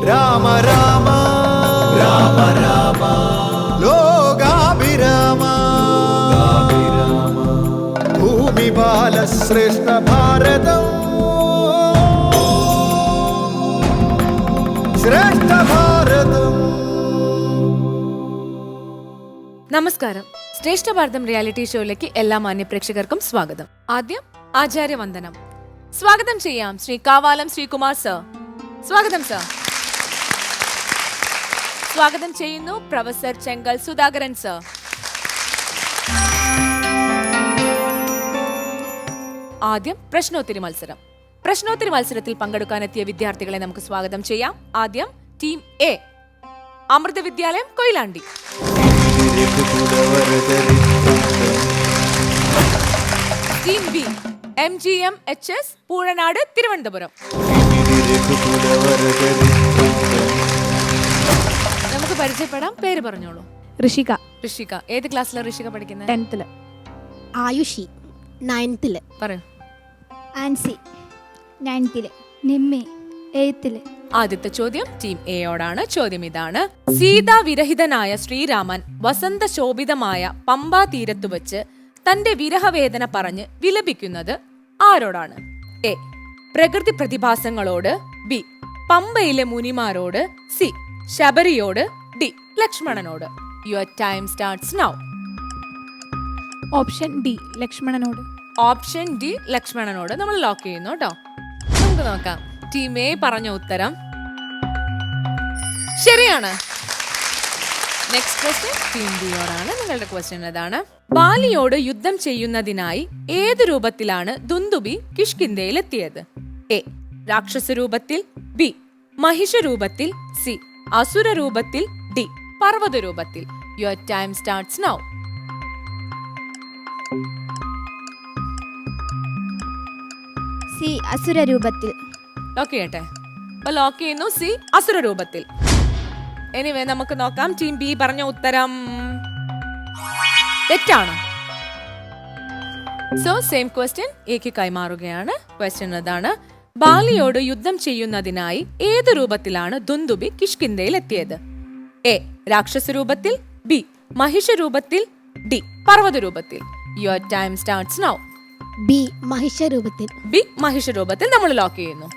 രാമ രാമ രാമ രാമ ലോകാഭിരാമ ഭൂമി ബാലശ്രേഷ്ഠ ഭാരതം ശ്രേഷ്ഠ ഭാരതം. നമസ്കാരം. ശ്രേഷ്ഠ ഭാരതം റിയാലിറ്റി ഷോയിലേക്ക് എല്ലാ മാന്യ പ്രേക്ഷകർക്കും സ്വാഗതം. ആദ്യം ആചാര്യവന്ദനം. സ്വാഗതം ചെയ്യാം ശ്രീ കാവാലം ശ്രീകുമാർ സർ. സ്വാഗതം സർ. സ്വാഗതം ചെയ്യുന്നു പ്രൊഫസർ ചെങ്കൽ സുധാകരൻ സർ. ആദ്യം പ്രശ്നോത്തരി മത്സരം. പ്രശ്നോത്തരി മത്സരത്തിൽ പങ്കെടുക്കാനെത്തിയ വിദ്യാർത്ഥികളെ നമുക്ക് സ്വാഗതം ചെയ്യാം. ആദ്യം ടീം എ, അമൃത വിദ്യാലയം Koyilandy. Team B, MGMHS Poozhanad Thiruvananthapuram. നമുക്ക് പരിചയപ്പെടാം. പേര് പറഞ്ഞോളൂ. ഋഷിക. ഋഷിക ഏത് ക്ലാസ്സിലാണ് ഋഷിക പഠിക്കുന്നത്? 10th. ആയുഷി 9th. പറയൂ. ആൻസി 9th. നിമ്മി 8th. ആദ്യത്തെ ചോദ്യം ടീം എയോടാണ്. ചോദ്യം ഇതാണ്: സീതാ വിരഹിതനായ ശ്രീരാമൻ വസന്ത ശോഭിതമായ പമ്പാ തീരത്തു വച്ച് തന്റെ വിരഹവേദന പറഞ്ഞ് വിലപിക്കുന്നത് ആരോടാണ്? എ, പ്രകൃതി പ്രതിഭാസങ്ങളോട്. ബി, പമ്പയിലെ മുനിമാരോട്. സി, ശബരിയോട്. ഡി, ലക്ഷ്മണനോട്. Your time starts now. Option D, ലക്ഷ്മണനോട്. ഓപ്ഷൻ ഡി, ലക്ഷ്മണനോട് നമ്മൾ ലോക്ക് ചെയ്യുന്നു കേട്ടോ. നമുക്ക് നോക്കാം. ടീം എ പറഞ്ഞ ഉത്തരം ശരിയാണ്. നെക്സ്റ്റ് ക്വസ്റ്റ്യൻ ടീം ബിയോടാണ്. നിങ്ങളുടെ ക്വസ്റ്റ്യൻ ഇതാണ്: ബാലിയോട് യുദ്ധം ചെയ്യുന്നതിനായി ഏത് രൂപത്തിലാണ് ദുന്ദുബി കിഷ്കിന്ധയിലെത്തിയത്? എ, രാക്ഷസ രൂപത്തിൽ. ബി, മഹിഷ രൂപത്തിൽ. സി, അസുര രൂപത്തിൽ. ഡി, പർവ്വത രൂപത്തിൽ. Your time starts now. C, അസുര രൂപത്തിൽ. ലോക്ക് ചെയ്യട്ടെ. അപ്പൊ ലോക്ക് ചെയ്യുന്നു സി, അസുര രൂപത്തിൽ. എനിവേ നമുക്ക് നോക്കാം. ടീം ബി പറഞ്ഞ ഉത്തരം തെറ്റാണ്. സോ സെയിം ക്വസ്റ്റ്യൻ എക്ക് കൈമാറുകയാണ്. ക്വസ്റ്റ്യൻ അതാണ്: ബാലിയോട് യുദ്ധം ചെയ്യുന്നതിനായി ഏത് രൂപത്തിലാണ് ദുന്ദുബി കിഷ്കിന്ധയിൽ എത്തിയത്? എ, രാക്ഷസ രൂപത്തിൽ. ബി, മഹിഷ രൂപത്തിൽ. ഡി, പർവ്വത രൂപത്തിൽ. Your time starts now. B, മഹിഷ രൂപത്തിൽ. ബി, മഹിഷ രൂപത്തിൽ നമ്മൾ ലോക്ക് ചെയ്യുന്നു.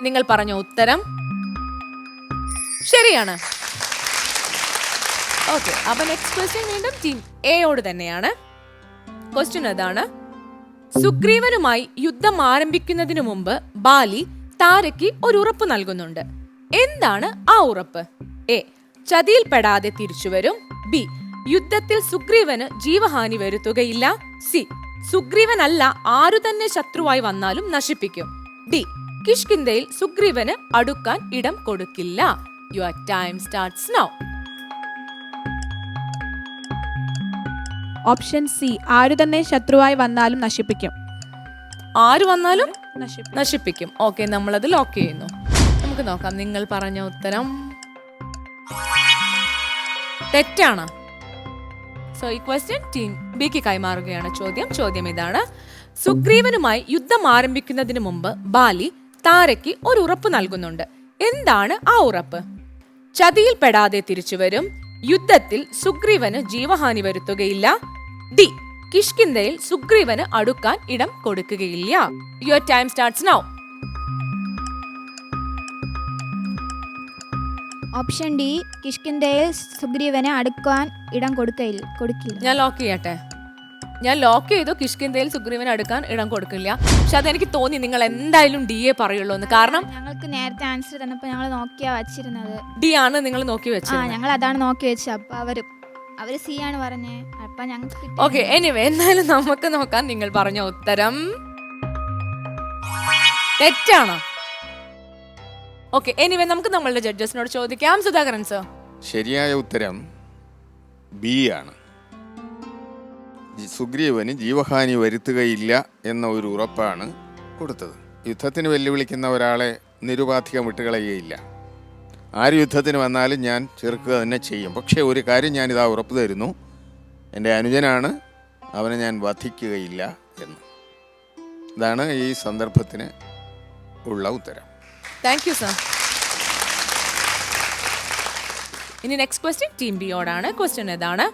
നിങ്ങൾ പറഞ്ഞ ഉത്തരം ശരിയാണ്. ഓക്കെ, അപ്പൊ നെക്സ്റ്റ് ക്വസ്റ്റ്യൻ വീണ്ടും ടീം എയോട് തന്നെയാണ്. ക്വസ്റ്റ്യൻ അതാണ്: സുഗ്രീവനുമായി യുദ്ധം ആരംഭിക്കുന്നതിനു മുമ്പ് ബാലി താരയ്ക്ക് ഒരു ഉറപ്പ് നൽകുന്നുണ്ട്. എന്താണ് ആ ഉറപ്പ്? എ, ചതിയിൽപ്പെടാതെ തിരിച്ചുവരും. ബി, യുദ്ധത്തിൽ സുഗ്രീവന് ജീവഹാനി വരുത്തുകയില്ല. സി, സുഗ്രീവനല്ല ആരു തന്നെ ശത്രുവായി വന്നാലും നശിപ്പിക്കും. ഡി, കിഷ്കിന്ധയിൽ സുഗ്രീവന് അടുക്കാൻ ഇടം കൊടുക്കില്ല. Your time starts now. Option C, ആരു തന്നെ ശത്രുവായി വന്നാലും നശിപ്പിക്കും. ആര് വന്നാലും നശിപ്പിക്കും. ഓക്കെ, നമ്മളത് ലോക്ക് ചെയ്യുന്നു. നമുക്ക് നോക്കാം. നിങ്ങൾ പറഞ്ഞ ഉത്തരം തെറ്റാണ്. സോ ഈ ക്വസ്റ്റ്യൻ ടീം ബിക്ക് കൈമാറുകയാണ്. ചോദ്യം ഇതാണ്: സുഗ്രീവനുമായി യുദ്ധം ആരംഭിക്കുന്നതിന് മുമ്പ് ബാലി താരയ്ക്ക് ഒരു ഉറപ്പ് നൽകുന്നുണ്ട്. എന്താണ് ആ ഉറപ്പ്? ചതിയിൽപ്പെടാതെ തിരിച്ചുവരും. യുദ്ധത്തിൽ സുഗ്രീവന് ജീവഹാനി വരുത്തുകയില്ല. ഡി, കിഷ്കിന്ധയിൽ സുഗ്രീവന് അടുക്കാൻ ഇടം കൊടുക്കുകയില്ല. Your time starts now. Option D, കിഷ്കിന്ധയിൽ സുഗ്രീവനെ അടുക്കാൻ ഇടം കൊടുക്കില്ല. ഞാൻ ലോക്ക് ചെയ്യട്ടെ. ഞാൻ ലോക്ക് ചെയ്തു. കിഷ്കിന്ധയിൽ സുഗ്രീവനെ അടുക്കാൻ ഇടം കൊടുക്കില്ല. പക്ഷെ അതെനിക്ക് തോന്നി നിങ്ങൾ എന്തായാലും ഡി എ പറയുള്ളൂ എന്ന്. കാരണം ഞങ്ങൾക്ക് നേരത്തെ ആൻസർ തന്നപ്പോൾ ഞങ്ങൾ നോക്കിയാ വച്ചിരുന്നത് ഡി ആണ് നിങ്ങൾ നോക്കി വെച്ചത്. ഞങ്ങൾ അതാണ് നോക്കി വെച്ചത്. അപ്പൊ അവര് സി ആണ് പറഞ്ഞേ. അപ്പൊ ഞങ്ങൾക്ക് ഓക്കെ, എനിവേ എന്തായാലും നമുക്ക് നോക്കാം. നിങ്ങൾ പറഞ്ഞ ഉത്തരം തെറ്റാണ്. ഓക്കെ, എനിവേ നമുക്ക് നമ്മളുടെ ജഡ്ജസിനോട് ചോദിക്കാം. സുധാകരൻ സർ. ശരിയായ ഉത്തരം ബി ആണ്. സുഗ്രീവന് ജീവഹാനി വരുത്തുകയില്ല എന്ന ഒരു ഉറപ്പാണ് കൊടുത്തത്. യുദ്ധത്തിന് വെല്ലുവിളിക്കുന്ന ഒരാളെ നിരുപാധികം വിട്ടുകളയുകയില്ല. ആര് യുദ്ധത്തിന് വന്നാലും ഞാൻ ചെറുക്കുക തന്നെ ചെയ്യും. പക്ഷേ ഒരു കാര്യം ഞാനിതാ ഉറപ്പ് തരുന്നു, എൻ്റെ അനുജനാണ്, അവനെ ഞാൻ വധിക്കുകയില്ല എന്ന്. ഇതാണ് ഈ സന്ദർഭത്തിന് ഉള്ള ഉത്തരം. Thank you sir. ഇനി നെക്സ്റ്റ് ക്വസ്റ്റ്യൻ ടീം ബിയോടാണ്. ക്വസ്റ്റ്യൻ ഇതാണ്: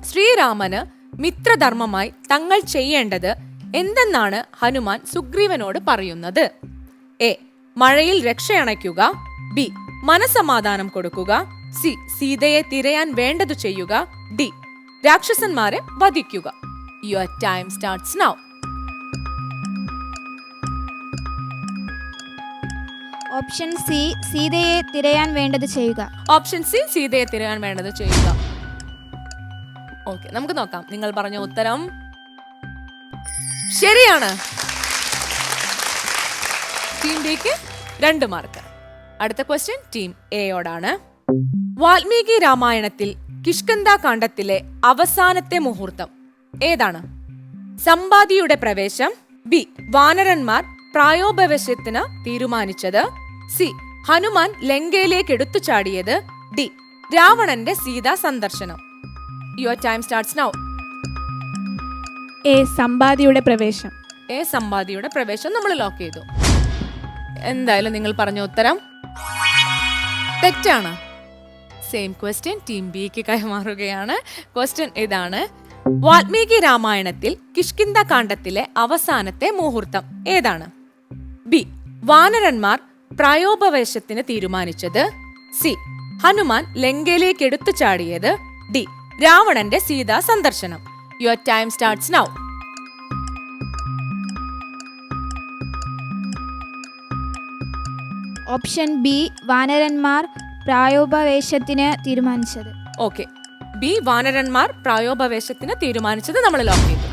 ശ്രീരാമന് മിത്രധർമ്മമായി തങ്ങൾ ചെയ്യേണ്ടത് എന്തെന്നാണ് ഹനുമാൻ സുഗ്രീവനോട് പറയുന്നത്? എ. മഴയിൽ രക്ഷയണയ്ക്കുക. ബി. മനസമാധാനം കൊടുക്കുക. സി. സീതയെ തിരയാൻ വേണ്ടതു ചെയ്യുക. ഡി. രാക്ഷസന്മാരെ വധിക്കുക. Your time starts now. Option C, സീതയെ തിരയാൻ വേണ്ടത് ചെയ്യുക. ഓപ്ഷൻ സി, സീതയെ തിരയാൻ വേണ്ടത് ചെയ്യുക. ഓക്കെ, നമുക്ക് നോക്കാം. നിങ്ങൾ പറഞ്ഞ ഉത്തരം ശരിയാണ്. ടീം ബിക്ക് 2 മാർക്ക്. അടുത്ത ക്വസ്റ്റ്യൻ ടീം എയോടാണ്. വാൽമീകി രാമായണത്തിൽ കിഷ്കിന്ധ കാണ്ഡത്തിലെ അവസാനത്തെ മുഹൂർത്തം ഏതാണ്? സമ്പാദിയുടെ പ്രവേശം. ബി. വാനരന്മാർ പ്രായോപവേശത്തിന് തീരുമാനിച്ചത്. സി. ഹനുമാൻ ലങ്കയിലേക്ക് എടുത്തു ചാടിയത്. ഡി. രാവണന്റെ സീതാ സന്ദർശനം. Your time starts now. A. സമ്പാദിയുടെ പ്രവേശം. എ. സമ്പാദിയുടെ പ്രവേശം നമ്മൾ ലോക്ക് ചെയ്തു. എന്തായാലും നിങ്ങൾ പറഞ്ഞ ഉത്തരം തെറ്റാണ്. സെയിം ക്വസ്റ്റ്യൻ ടീം ബിക്ക് കൈമാറുകയാണ്. ക്വസ്റ്റ്യൻ ഇതാണ്: വാൽമീകി രാമായണത്തിൽ കിഷ്കിന്ധ കാണ്ഡത്തിലെ അവസാനത്തെ മുഹൂർത്തം ഏതാണ്? ബി. വാനരന്മാർ പ്രായോപവേശത്തിന് തീരുമാനിച്ചത്. സി. ഹനുമാൻ ലങ്കയിലേക്ക് എടുത്തു ചാടിയത്. ഡി. രാവണന്റെ സീതാ സന്ദർശനം. Your time starts now. Option B, വാനരന്മാർ പ്രായോപവേശത്തിന് തീരുമാനിച്ചത്. Okay, B. വാനരന്മാർ പ്രായോപവേശത്തിന് തീരുമാനിച്ചത് നമ്മൾ ലോക്ക് ചെയ്തു.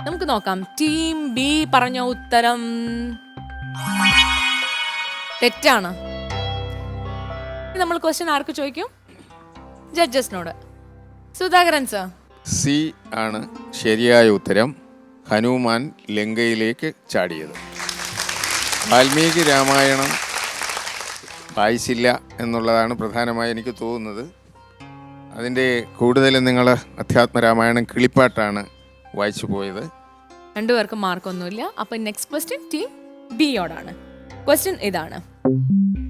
നമുക്ക് നോക്കാം. ടീം ബി പറഞ്ഞ ഉത്തരം തെറ്റാണ്. നമ്മൾ ക്വസ്റ്റ്യൻ ആർക്ക് ചോദിക്കും? ജഡ്ജസിനോട്. സുധാകരൻ സർ. സി ആണ് ശരിയായ ഉത്തരം. ഹനുമാൻ ലങ്കയിലേക്ക് ചാടിയത്. വാൽമീകി രാമായണം വായിച്ചില്ല എന്നുള്ളതാണ് പ്രധാനമായി എനിക്ക് തോന്നുന്നത്. അതിൻ്റെ കൂടുതലും നിങ്ങൾ അധ്യാത്മരാമായണം കിളിപ്പാട്ടാണ് വായിച്ചു പോയത്. 2 പേർക്കും മാർക്കൊന്നുമില്ല. അപ്പം നെക്സ്റ്റ് ക്വസ്റ്റ്യൻ ടീം ബിയോടാണ്. ക്വസ്റ്റ്യൻ ഇതാണ്: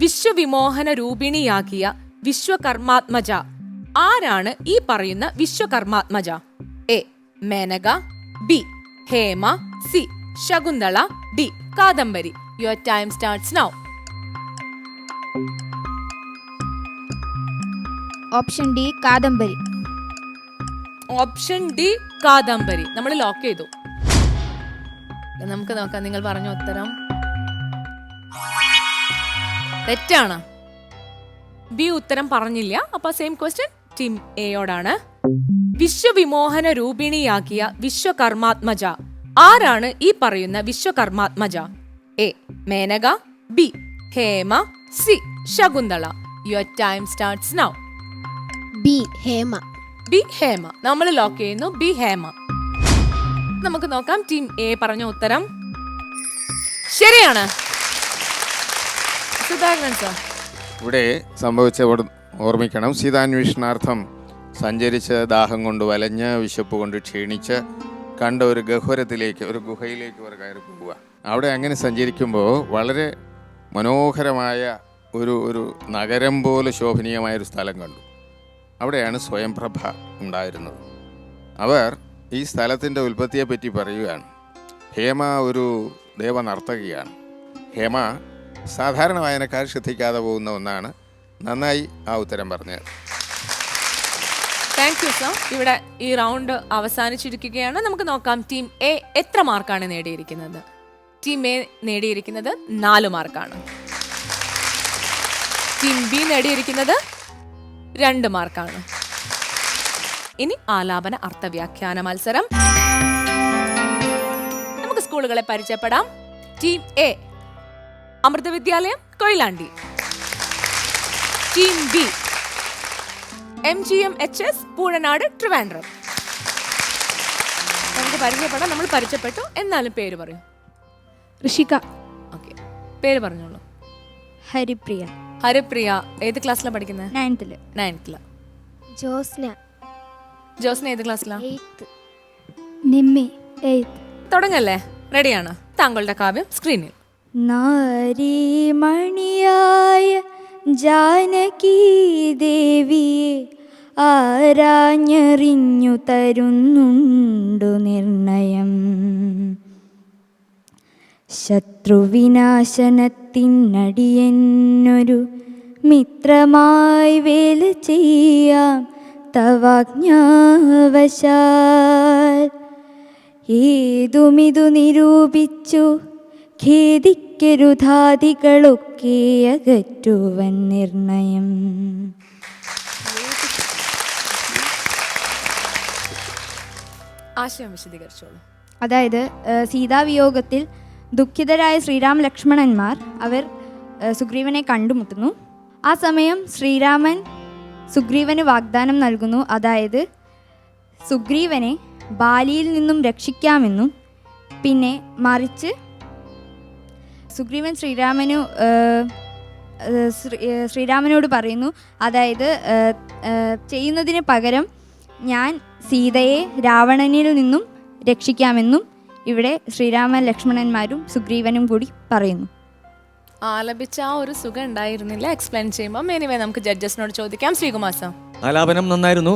വിശ്വവിമോഹന രൂപിണിയാക്കിയ വിശ്വകർമാത്മജ ആരാണ് ഈ പറയുന്ന വിശ്വകർമാത്മജ? A. Menaka. B. Hema. C. Shakuntala. D. Kadambari. Your time starts now. Option D, Kadambari. Option D, Kadambari നമ്മൾ ലോക്ക് ചെയ്തു. നമുക്ക് നോക്കാം. നിങ്ങൾ പറഞ്ഞ ഉത്തരം തെറ്റാണ്. ബി ഉത്തരം പറഞ്ഞില്ല. അപ്പൊ സെയിം ക്വസ്റ്റ്യൻ ടീം എയോടാണ്. വിശ്വവിമോഹന രൂപിണിയാക്കിയ വിശ്വകർമാത്മജ ആരാണ് ഈ പറയുന്ന വിശ്വകർമാത്മജ? A. Menaka. B. Hema. C. Shakuntala. Your time starts now. B. Hema. B. Hema നമ്മൾ ലോക്ക് ചെയ്യുന്നു. ബി. ഹേമ. നമുക്ക് നോക്കാം. ടീം എ പറഞ്ഞ ഉത്തരം ശരിയാണ്. സുധാകരൻ സർ. ഇവിടെ സംഭവിച്ച ഓർമ്മിക്കണം. സീതാന്വേഷണാർത്ഥം സഞ്ചരിച്ച് ദാഹം കൊണ്ട് വലഞ്ഞ് വിശപ്പ് കൊണ്ട് ക്ഷീണിച്ച് കണ്ട ഒരു ഗഹ്വരത്തിലേക്ക്, ഒരു ഗുഹയിലേക്ക് അവർ കയറി പോവുക. അവിടെ അങ്ങനെ സഞ്ചരിക്കുമ്പോൾ വളരെ മനോഹരമായ ഒരു നഗരം പോലെ ശോഭനീയമായൊരു സ്ഥലം കണ്ടു. അവിടെയാണ് സ്വയംപ്രഭ ഉണ്ടായിരുന്നത്. അവർ ഈ സ്ഥലത്തിൻ്റെ ഉൽപ്പത്തിയെപ്പറ്റി പറയുകയാണ്. ഹേമ ഒരു ദേവനർത്തകിയാണ്. ഹേമ സാധാരണ വായനക്കാർ ശ്രദ്ധിക്കാതെ പോകുന്ന ഒന്നാണ്. നന്നായി ആ ഉത്തരം പറഞ്ഞത്. Thank you sir. ഇവിടെ ഈ റൗണ്ട് അവസാനിച്ചിരിക്കുകയാണ്. നമുക്ക് നോക്കാം ടീം എ എത്ര മാർക്കാണ് നേടിയിരിക്കുന്നത്. ടീം എ നേടിയിരിക്കുന്നത് 4 മാർക്കാണ്. ടീം ബി നേടിയിരിക്കുന്നത് 2 മാർക്കാണ്. ഇനി ആലാപന അർത്ഥവ്യാഖ്യാന മത്സരം. നമുക്ക് സ്കൂളുകളെ പരിചയപ്പെടാം. ടീം എ അമൃത വിദ്യാലയം Koyilandy. Team B MGMHS Poozhanad Trivandrum. നമുക്ക് പരിചയപ്പെടാം. നമ്മൾ പരിചയപ്പെട്ടു. എന്നാലും പേര് പറയൂ. ഋഷിക. ഓക്കെ, പേര് പറഞ്ഞോളൂ. ഹരിപ്രിയ. ഹരിപ്രിയ ഏത് ക്ലാസ്സിലാണ് പഠിക്കുന്നത്? 9th. ജോസ്ന. ജോസ്ന ഏത് ക്ലാസ്സിലാണ്? 8th. നിമ്മി 8th. തുടങ്ങല്ലേ? റെഡിയാണ്? താങ്കളുടെ കാവ്യം സ്ക്രീനിൽ. നാരീമണിയായ ജാനകി ദേവിയെ ആരാഞ്ഞറിഞ്ഞു തരുന്നുണ്ടു നിർണയം. ശത്രുവിനാശനത്തിനടിയെന്നൊരു മിത്രമായി വേല ചെയ്യാം തവാജ്ഞാവശാൽ. ഏതുമിതു നിരൂപിച്ചു ഖേദിക്കരുതാദികളൊക്കെ അകറ്റുവൻ നിർണയം. ആശയം വിശദീകരിച്ചോളൂ. അതായത് സീതാവിയോഗത്തിൽ ദുഃഖിതരായ ശ്രീരാമ ലക്ഷ്മണന്മാർ അവർ സുഗ്രീവനെ കണ്ടുമുട്ടുന്നു. ആ സമയം ശ്രീരാമൻ സുഗ്രീവന് വാഗ്ദാനം നൽകുന്നു. അതായത് സുഗ്രീവനെ ബാലിയിൽ നിന്നും രക്ഷിക്കാമെന്നും പിന്നെ മറിച്ച് സുഗ്രീവൻ ശ്രീരാമനോട് പറയുന്നു, അതായത് ചെയ്യുന്നതിന് പകരം ഞാൻ സീതയെ രാവണനിൽ നിന്നും രക്ഷിക്കാമെന്നും ഇവിടെ ശ്രീരാമ ലക്ഷ്മണന്മാരും സുഗ്രീവനും കൂടി പറയുന്നു. ആലപിച്ച ആ ഒരു സുഖം ഉണ്ടായിരുന്നില്ല എക്സ്പ്ലെയിൻ ചെയ്യുമ്പോൾ. എനിവേ നമുക്ക് ജഡ്ജസിനോട് ചോദിക്കാം. ശ്രീകുമാർ സർ, ആലാപനം നന്നായിരുന്നു.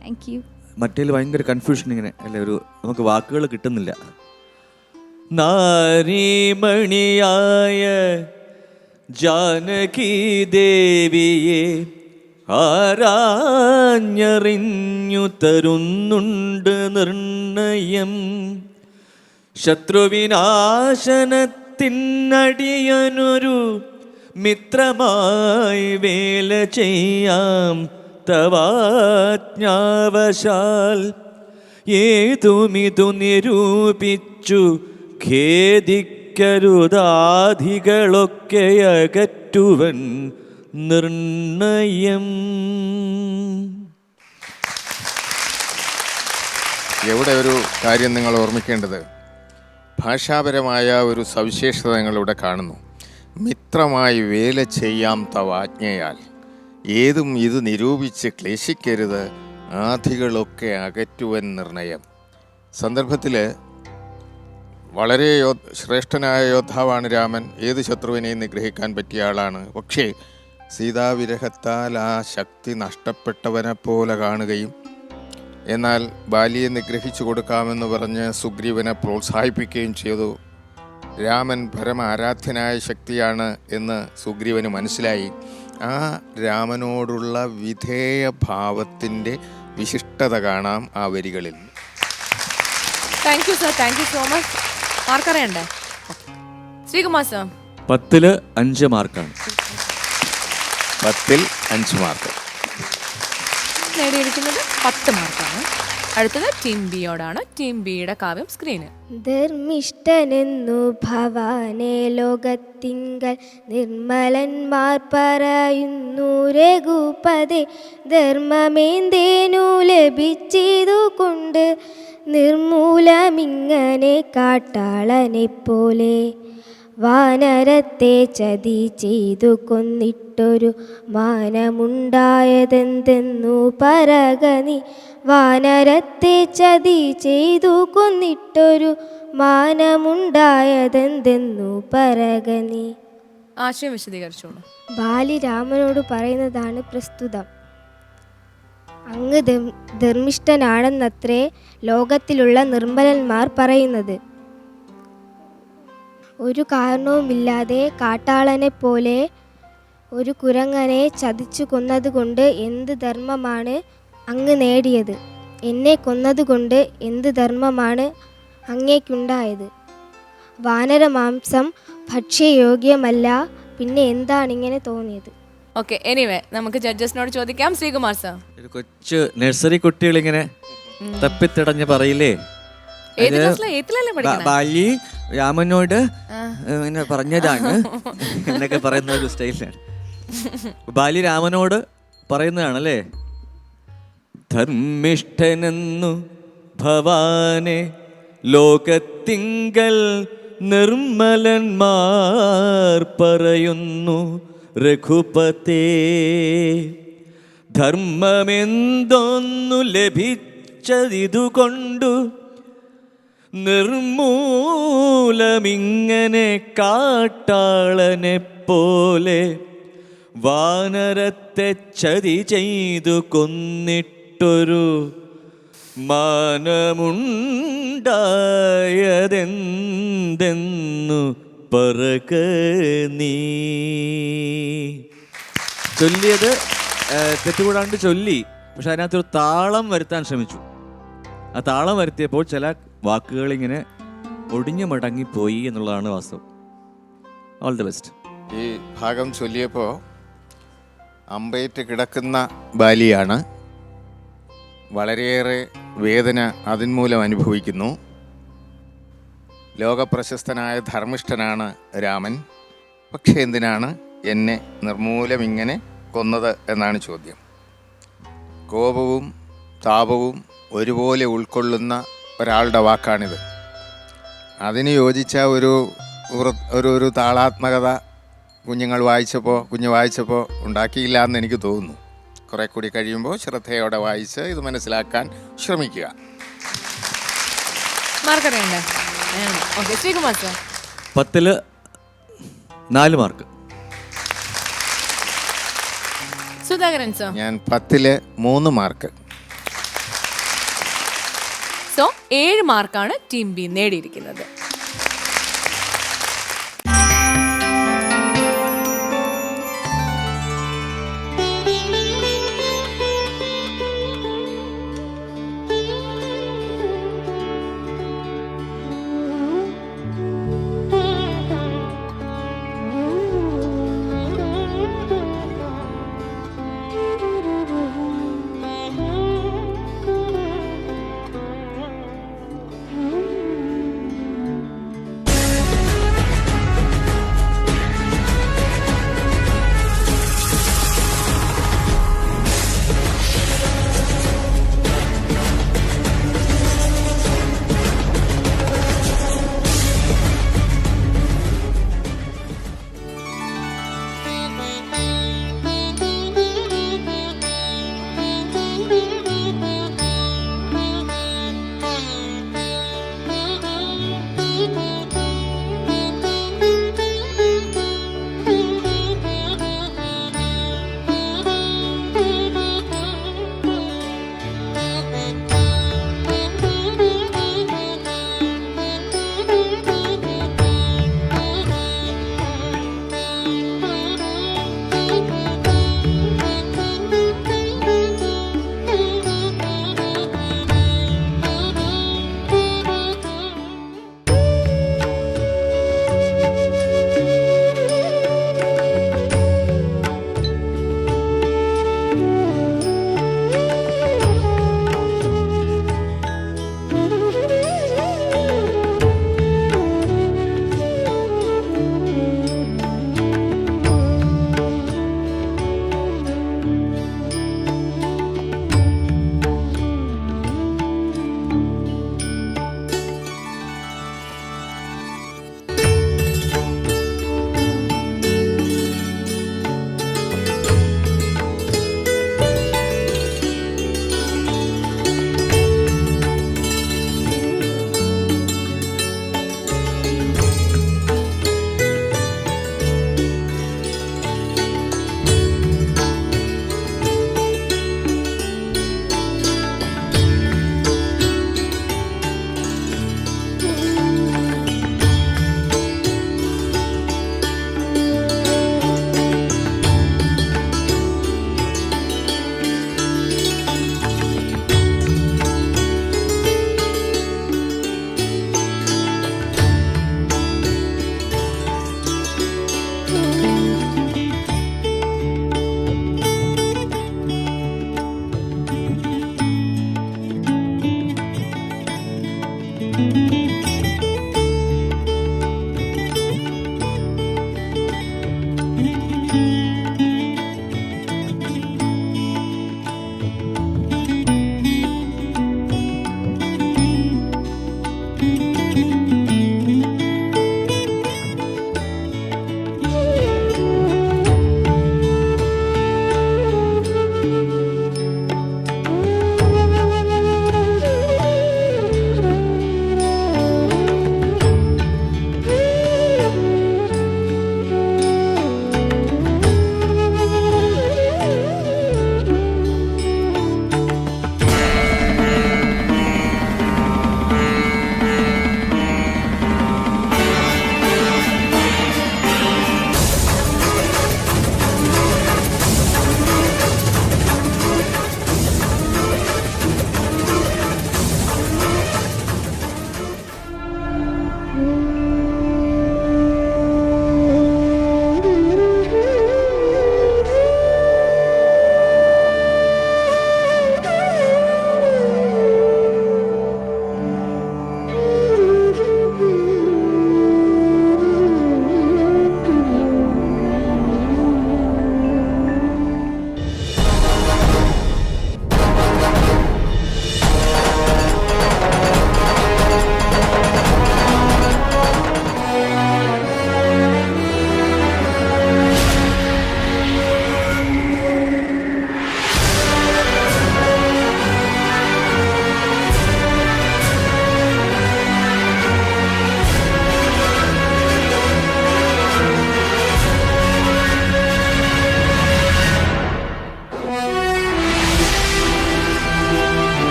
Thank you. മറ്റേൽ ഭയങ്കര കൺഫ്യൂഷൻ, ഇങ്ങനെ അല്ലേ, നമുക്ക് വാക്കുകൾ കിട്ടുന്നില്ല. നാരീമണിയായ ജാനകി ദേവിയെ ആരാഞ്ഞറിഞ്ഞു തരുന്നുണ്ട് നിർണയം. ശത്രുവിനാശനത്തിനടിയനൊരു മിത്രമായി വേല ചെയ്യാം തവാജ്ഞാവശാൽ. ഏതുമിതു നിരൂപിച്ചു ഖേദിക്കരുതാധികളൊക്കെ അകറ്റുവൻ നിർണയം. ഇവിടെ ഒരു കാര്യം നിങ്ങൾ ഓർമ്മിക്കേണ്ടത്, ഭാഷാപരമായ ഒരു സവിശേഷത നിങ്ങളിവിടെ കാണുന്നു. മിത്രമായി വേല ചെയ്യാം തവാജ്ഞയാൽ. ഏതും ഇത് നിരൂപിച്ച് ക്ലേശിക്കരുത്, ആധികളൊക്കെ അകറ്റുവൻ നിർണയം. സന്ദർഭത്തിൽ വളരെ ശ്രേഷ്ഠനായ യോദ്ധാവാണ് രാമൻ. ഏത് ശത്രുവിനെയും നിഗ്രഹിക്കാൻ പറ്റിയ ആളാണ്. പക്ഷേ സീതാവിരഹത്താൽ ആ ശക്തി നഷ്ടപ്പെട്ടവനെ പോലെ കാണുകയും എന്നാൽ ബാലിയെ നിഗ്രഹിച്ചു കൊടുക്കാമെന്ന് പറഞ്ഞ് സുഗ്രീവനെ പ്രോത്സാഹിപ്പിക്കുകയും ചെയ്തു. രാമൻ പരമ ആരാധ്യനായ ശക്തിയാണ് എന്ന് സുഗ്രീവന് മനസ്സിലായി. ആ രാമനോടുള്ള വിധേയഭാവത്തിൻ്റെ വിശിഷ്ടത കാണാം ആ വരികളിൽ. Thank you sir, thank you so much. മാർക്കറിയണ്ടേ? ശ്രീകുമാർ സർ, 10-ൽ 5 മാർക്കാണ്. 10-ൽ 5 മാർക്ക് നേടിയിരിക്കുന്നത് 10 മാർക്കാണ്. അടുത്തത് ടീം ബിയോടാണ്. ടീം ബിയുടെ കാവ്യം സ്ക്രീനിൽ. ധർമ്മിഷ്ഠനെന്നു ഭവാനെ ലോകത്തിങ്കൽ നിർമ്മലന്മാർ പറയുന്നു രഘുപതേ. ധർമ്മമേന്തേനു ലഭിച്ചതുകൊണ്ട് നിർമൂലമിങ്ങനെ കാട്ടാളനെ പോലെ. വാനരത്തെ ചതി ചെയ്തു കൊന്നിട്ടൊരു മാനമുണ്ടായതെന്തെന്നു പറകനി. വാനരത്തെ ചതി ചെയ്തു കൊന്നിട്ടൊരു മാനമുണ്ടായതെന്തെന്നു പറകനി. ആശയം വിശദീകരിച്ചോളൂ. ബാലി രാമനോട് പറയുന്നതാണ് പ്രസ്തുതം. അങ്ങ് ധർമ്മിഷ്ഠനാണെന്നത്രേ ലോകത്തിലുള്ള നിർമ്മലന്മാർ പറയുന്നത്. ഒരു കാരണവുമില്ലാതെ കാട്ടാളനെ പോലെ ഒരു കുരങ്ങനെ ചതിച്ചു കൊന്നതുകൊണ്ട് എന്ത് ധർമ്മമാണ് അങ്ങ് നേടിയത്? എന്നെ കൊന്നതുകൊണ്ട് എന്ത് ധർമ്മമാണ് അങ്ങേക്കുണ്ടായത്? വാനരമാംസം ഭക്ഷ്യയോഗ്യമല്ല, പിന്നെ എന്താണിങ്ങനെ തോന്നിയത്? ഓക്കെ, എനിവേ നമുക്ക് ജഡ്ജസിനോട് ചോദിക്കാം. ശ്രീകുമാർ സർ, ഒരു കൊച്ചു നഴ്സറി കുട്ടികളിങ്ങനെ തപ്പിത്തിടഞ്ഞ് പറയില്ലേ, ബാലി രാമനോട് ഇങ്ങനെ പറഞ്ഞതാണ് എന്നൊക്കെ പറയുന്ന ഒരു സ്റ്റൈലാണ്. ബാലി രാമനോട് പറയുന്നതാണല്ലേ. ധർമ്മിഷ്ഠനെന്നു ഭവാനെ ലോകത്തിങ്കൽ നിർമ്മലന്മാർ പറയുന്നു രഘുപതേ. ധർമ്മമെന്തോന്നു ലഭിച്ചതിതുകൊണ്ടു നിർമൂലമിങ്ങനെ കാട്ടാളനെ പോലെ. വാനരത്തെ ചതി ചെയ്തു കൊന്നിട്ടൊരു മാനമുണ്ടായതെന്തെന്നു പറക നീ. ചൊല്ലിയത് തെറ്റുകൂടാണ്ട് ചൊല്ലി, പക്ഷെ അതിനകത്തൊരു താളം വരുത്താൻ ശ്രമിച്ചു. ആ താളം വരുത്തിയപ്പോൾ ചില വാക്കുകൾ ഇങ്ങനെ ഒടിഞ്ഞു മടങ്ങിപ്പോയി എന്നുള്ളതാണ് വാസ്തവം. All the best. ഈ ഭാഗം ചൊല്ലിയപ്പോൾ അമ്പേറ്റ് കിടക്കുന്ന ബാലിയാണ്. വളരെയേറെ വേദന അതിന്മൂലം അനുഭവിക്കുന്നു. ലോകപ്രശസ്തനായ ധർമ്മിഷ്ഠനാണ് രാമൻ. പക്ഷേ എന്തിനാണ് എന്നെ നിർമൂലം ഇങ്ങനെ കൊന്നത് എന്നാണ് ചോദ്യം. കോപവും താപവും ഒരുപോലെ ഉൾക്കൊള്ളുന്ന ഒരാളുടെ വാക്കാണിത്. അതിന് യോജിച്ച ഒരു താളാത്മകത കുഞ്ഞു വായിച്ചപ്പോൾ ഉണ്ടാക്കിയില്ല എന്ന് എനിക്ക് തോന്നുന്നു. കുറെ കൂടി കഴിയുമ്പോൾ ശ്രദ്ധയോടെ വായിച്ച് ഇത് മനസ്സിലാക്കാൻ ശ്രമിക്കുക. മാർക്കറിയണ്ട. Okay, Sreekumar sir. 10 4 മാർക്ക്. സുധാകരൻ സർ. ഞാൻ 10 3 മാർക്ക്. സോ 7 മാർക്കാണ് ടീം ബി നേടിയിരിക്കുന്നത്.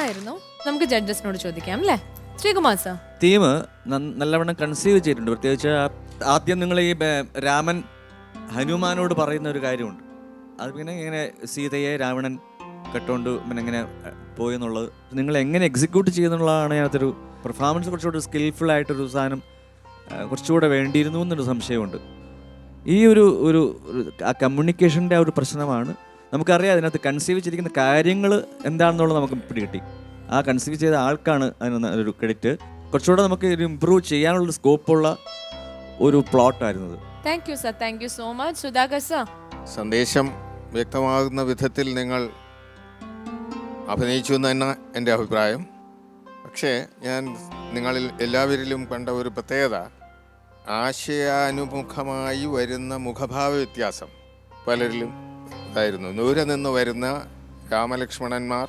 നന്നായിരുന്നു. നമുക്ക് ജഡ്ജസിനോട് ചോദിക്കാം അല്ലേ? ശ്രീകുമാർ സർ, തീം നല്ലവണ്ണം കൺസീവ് ചെയ്തിട്ടുണ്ട്. പ്രത്യേകിച്ച് ആദ്യം നിങ്ങൾ ഈ രാമൻ ഹനുമാനോട് പറയുന്ന ഒരു കാര്യമുണ്ട്. അത് പിന്നെ ഇങ്ങനെ സീതയെ രാവണൻ കെട്ടുകൊണ്ട് പിന്നെ ഇങ്ങനെ പോയി എന്നുള്ളത് നിങ്ങൾ എങ്ങനെ എക്സിക്യൂട്ട് ചെയ്യുന്നുള്ളതാണ് അതിനകത്തൊരു പെർഫോമൻസ് കുറച്ചുകൂടി സ്കിൽഫുൾ ആയിട്ടൊരു സാധനം കുറച്ചുകൂടെ വേണ്ടിയിരുന്നു എന്നൊരു സംശയമുണ്ട്. ഈ ഒരു ആ കമ്മ്യൂണിക്കേഷൻ്റെ ആ ഒരു പ്രശ്നമാണ്. നമുക്കറിയാം അതിനകത്ത് കൺസീവ് ചെയ്തിരിക്കുന്ന കാര്യങ്ങൾ എന്താണെന്നുള്ളത് നമുക്ക് പിടികിട്ടി. ആ കൺസീവ് ചെയ്ത ആൾക്കാണ് അതിന് ഒരു ക്രെഡിറ്റ്. കുറച്ചുകൂടെ നമുക്ക് ഒരു ഇമ്പ്രൂവ് ചെയ്യാനുള്ള സ്കോപ്പുള്ള ഒരു പ്ലോട്ടായിരുന്നത്. Thank you sir, thank you so much. Sudhakar sir, സന്ദേശം വ്യക്തമാകുന്ന വിധത്തിൽ നിങ്ങൾ അഭിനയിച്ചു എന്ന് തന്നെ എൻ്റെ അഭിപ്രായം. പക്ഷേ ഞാൻ നിങ്ങളിൽ എല്ലാവരിലും കണ്ട ഒരു പ്രത്യേകത, ആശയാനുമുഖമായി വരുന്ന മുഖഭാവ വ്യത്യാസം പലരിലും ഇതായിരുന്നു. ദൂരെ നിന്ന് വരുന്ന രാമലക്ഷ്മണന്മാർ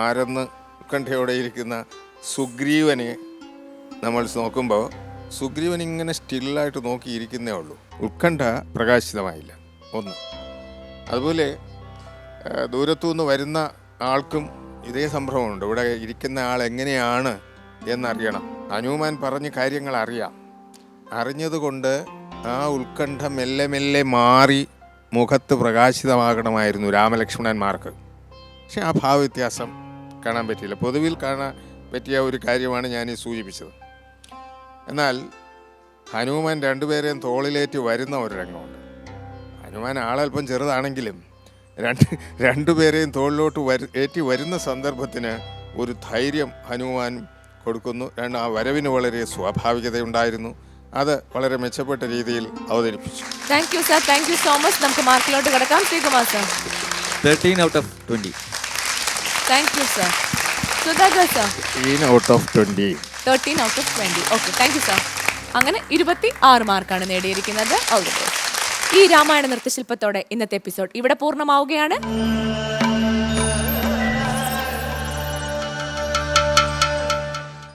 ആരെന്ന് ഉത്കണ്ഠയോടെ ഇരിക്കുന്ന സുഗ്രീവനെ നമ്മൾ നോക്കുമ്പോൾ സുഗ്രീവൻ ഇങ്ങനെ സ്റ്റില്ലായിട്ട് നോക്കിയിരിക്കുന്നേ ഉള്ളൂ. ഉത്കണ്ഠ പ്രകാശിതമായില്ല ഒന്ന്. അതുപോലെ ദൂരത്തു നിന്ന് വരുന്ന ആൾക്കും ഇതേ സംഭവമുണ്ട്. ഇവിടെ ഇരിക്കുന്ന ആൾ എങ്ങനെയാണ് എന്നറിയണം. ഹനുമാൻ പറഞ്ഞ കാര്യങ്ങൾ അറിയാം. അറിഞ്ഞതുകൊണ്ട് ആ ഉത്കണ്ഠ മെല്ലെ മെല്ലെ മാറി മുഖത്ത് പ്രകാശിതമാകണമായിരുന്നു രാമലക്ഷ്മണന്മാർക്ക്. പക്ഷെ ആ ഭാവവ്യത്യാസം കാണാൻ പറ്റിയില്ല. പൊതുവിൽ കാണാൻ പറ്റിയ ഒരു കാര്യമാണ് ഞാൻ ഈ സൂചിപ്പിച്ചത്. എന്നാൽ ഹനുമാൻ രണ്ടുപേരെയും തോളിലേറ്റ് വരുന്ന ഒരു രംഗമുണ്ട്. ഹനുമാൻ ആളല്പം ചെറുതാണെങ്കിലും രണ്ടുപേരെയും തോളിലോട്ട് ഏറ്റി വരുന്ന സന്ദർഭത്തിന് ഒരു ധൈര്യം ഹനുമാൻ കൊടുക്കുന്നു. ആ വരവിന് വളരെ സ്വാഭാവികതയുണ്ടായിരുന്നു. അത് വളരെ മെച്ചപ്പെട്ട രീതിയിൽ അവതരിപ്പിച്ചു. Thank you sir, thank you so much. നമുക്ക് മാർക്കിലോട്ട് കിടക്കാം. Sreekumar sir, 13 out of 20. Thank you sir. Sudhakar sir, 13 out of 20. 13 out of 20. Okay, thank you sir. അങ്ങനെ 26 മാർക്കാണ് നേടിയിരിക്കുന്നത്. All the best. ഈ രാമായണ നൃത്തശില്പത്തോടെ ഇന്നത്തെ എപ്പിസോഡ് ഇവിടെ പൂർണ്ണമാവുകയാണ്.